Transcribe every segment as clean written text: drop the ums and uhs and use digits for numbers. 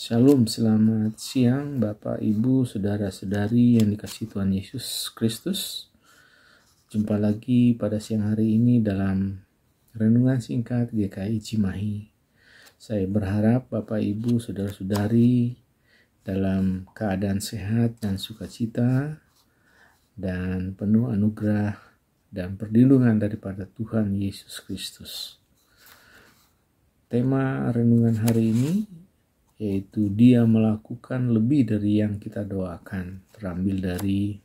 Shalom, selamat siang Bapak, Ibu, Saudara-saudari yang dikasihi Tuhan Yesus Kristus. Jumpa lagi pada siang hari ini dalam renungan singkat GKI Cimahi. Saya berharap Bapak, Ibu, Saudara-saudari dalam keadaan sehat dan sukacita dan penuh anugerah dan perlindungan daripada Tuhan Yesus Kristus. Tema renungan hari ini yaitu Dia melakukan lebih dari yang kita doakan, terambil dari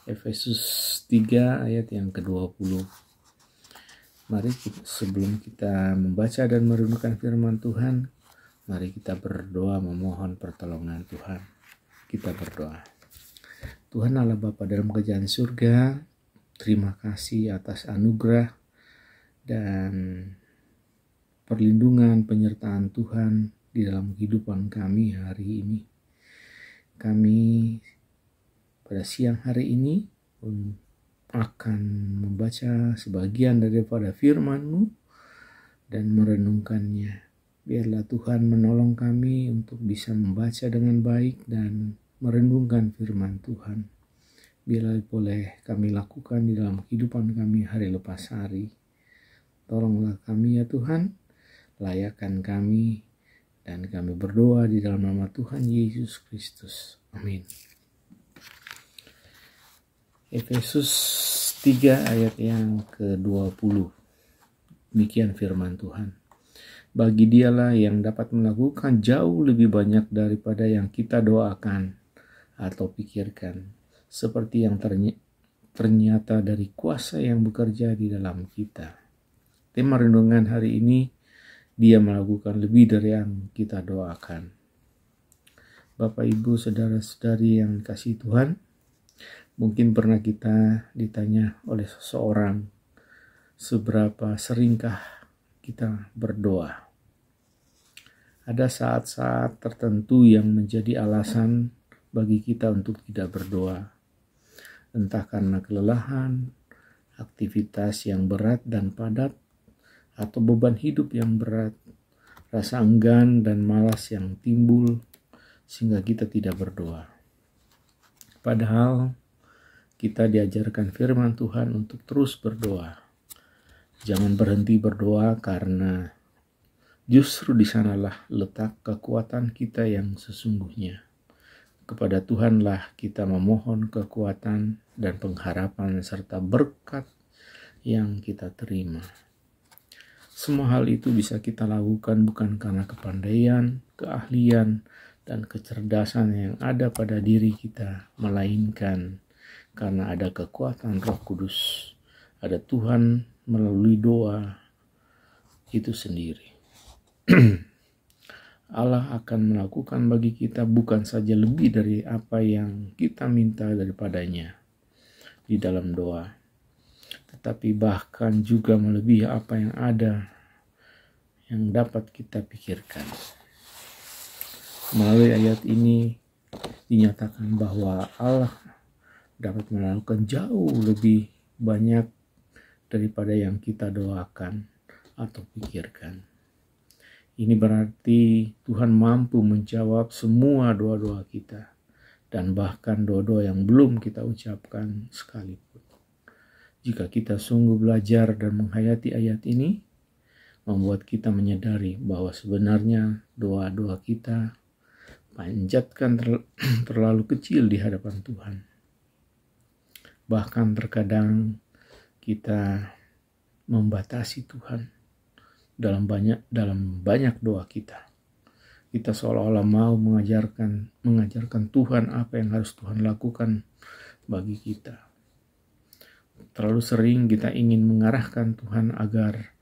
Efesus 3 ayat yang ke-20. Mari sebelum kita membaca dan merenungkan firman Tuhan, mari kita berdoa memohon pertolongan Tuhan. Kita berdoa. Tuhan Allah Bapa dalam kerajaan surga, terima kasih atas anugerah dan perlindungan penyertaan Tuhan di dalam kehidupan kami hari ini. Kami pada siang hari ini akan membaca sebagian daripada firman-Mu dan merenungkannya. Biarlah Tuhan menolong kami untuk bisa membaca dengan baik dan merenungkan firman Tuhan. Biarlah boleh kami lakukan di dalam kehidupan kami hari lepas hari. Tolonglah kami ya Tuhan, layakkan kami, dan kami berdoa di dalam nama Tuhan Yesus Kristus. Amin. Efesus 3 ayat yang ke-20. Demikian firman Tuhan. Bagi Dialah yang dapat melakukan jauh lebih banyak daripada yang kita doakan atau pikirkan, seperti yang ternyata dari kuasa yang bekerja di dalam kita. Tema renungan hari ini, Dia melakukan lebih dari yang kita doakan. Bapak, Ibu, Saudara-saudari yang dikasihi Tuhan, mungkin pernah kita ditanya oleh seseorang, seberapa seringkah kita berdoa? Ada saat-saat tertentu yang menjadi alasan bagi kita untuk tidak berdoa. Entah karena kelelahan, aktivitas yang berat dan padat, atau beban hidup yang berat, rasa enggan dan malas yang timbul sehingga kita tidak berdoa. Padahal kita diajarkan firman Tuhan untuk terus berdoa. Jangan berhenti berdoa karena justru di sanalah letak kekuatan kita yang sesungguhnya. Kepada Tuhanlah kita memohon kekuatan dan pengharapan serta berkat yang kita terima. Semua hal itu bisa kita lakukan bukan karena kepandaian, keahlian, dan kecerdasan yang ada pada diri kita, melainkan karena ada kekuatan Roh Kudus, ada Tuhan melalui doa itu sendiri. Allah akan melakukan bagi kita bukan saja lebih dari apa yang kita minta daripadanya di dalam doa, tetapi bahkan juga melebihi apa yang ada yang dapat kita pikirkan. Melalui ayat ini dinyatakan bahwa Allah dapat melakukan jauh lebih banyak daripada yang kita doakan atau pikirkan. Ini berarti Tuhan mampu menjawab semua doa-doa kita dan bahkan doa-doa yang belum kita ucapkan sekalipun. Jika kita sungguh belajar dan menghayati ayat ini, membuat kita menyadari bahwa sebenarnya doa-doa kita panjatkan terlalu kecil di hadapan Tuhan. Bahkan terkadang kita membatasi Tuhan dalam banyak doa kita. Kita seolah-olah mau mengajarkan Tuhan apa yang harus Tuhan lakukan bagi kita. Terlalu sering kita ingin mengarahkan Tuhan agar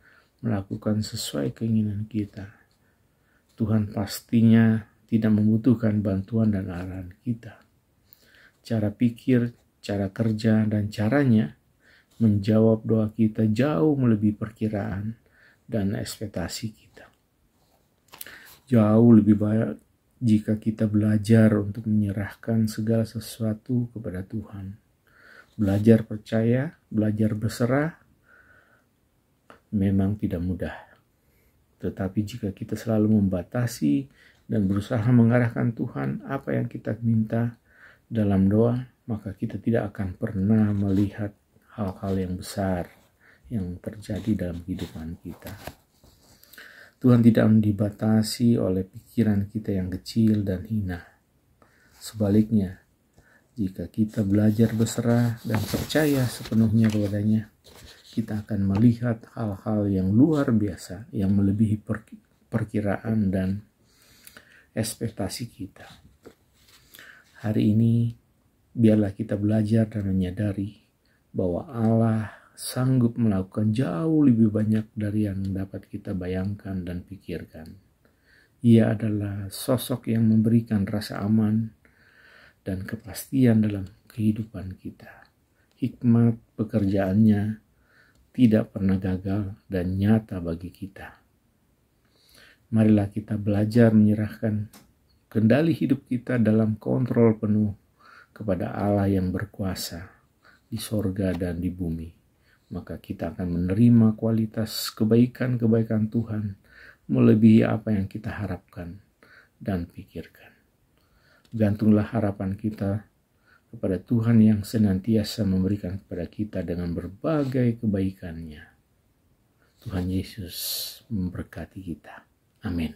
melakukan sesuai keinginan kita. Tuhan pastinya tidak membutuhkan bantuan dan arahan kita. Cara pikir, cara kerja, dan caranya menjawab doa kita jauh melebihi perkiraan dan ekspektasi kita. Jauh lebih baik jika kita belajar untuk menyerahkan segala sesuatu kepada Tuhan. Belajar percaya, belajar berserah, memang tidak mudah. Tetapi jika kita selalu membatasi dan berusaha mengarahkan Tuhan apa yang kita minta dalam doa, maka kita tidak akan pernah melihat hal-hal yang besar yang terjadi dalam kehidupan kita. Tuhan tidak dibatasi oleh pikiran kita yang kecil dan hina. Sebaliknya, jika kita belajar berserah dan percaya sepenuhnya kepadanya, kita akan melihat hal-hal yang luar biasa yang melebihi perkiraan dan ekspektasi kita. Hari ini, biarlah kita belajar dan menyadari bahwa Allah sanggup melakukan jauh lebih banyak dari yang dapat kita bayangkan dan pikirkan. Ia adalah sosok yang memberikan rasa aman dan kepastian dalam kehidupan kita. Hikmat pekerjaannya tidak pernah gagal dan nyata bagi kita. Marilah kita belajar menyerahkan kendali hidup kita dalam kontrol penuh kepada Allah yang berkuasa di sorga dan di bumi. Maka kita akan menerima kualitas kebaikan-kebaikan Tuhan melebihi apa yang kita harapkan dan pikirkan. Gantunglah harapan kita kepada Tuhan yang senantiasa memberikan kepada kita dengan berbagai kebaikannya. Tuhan Yesus memberkati kita. Amin.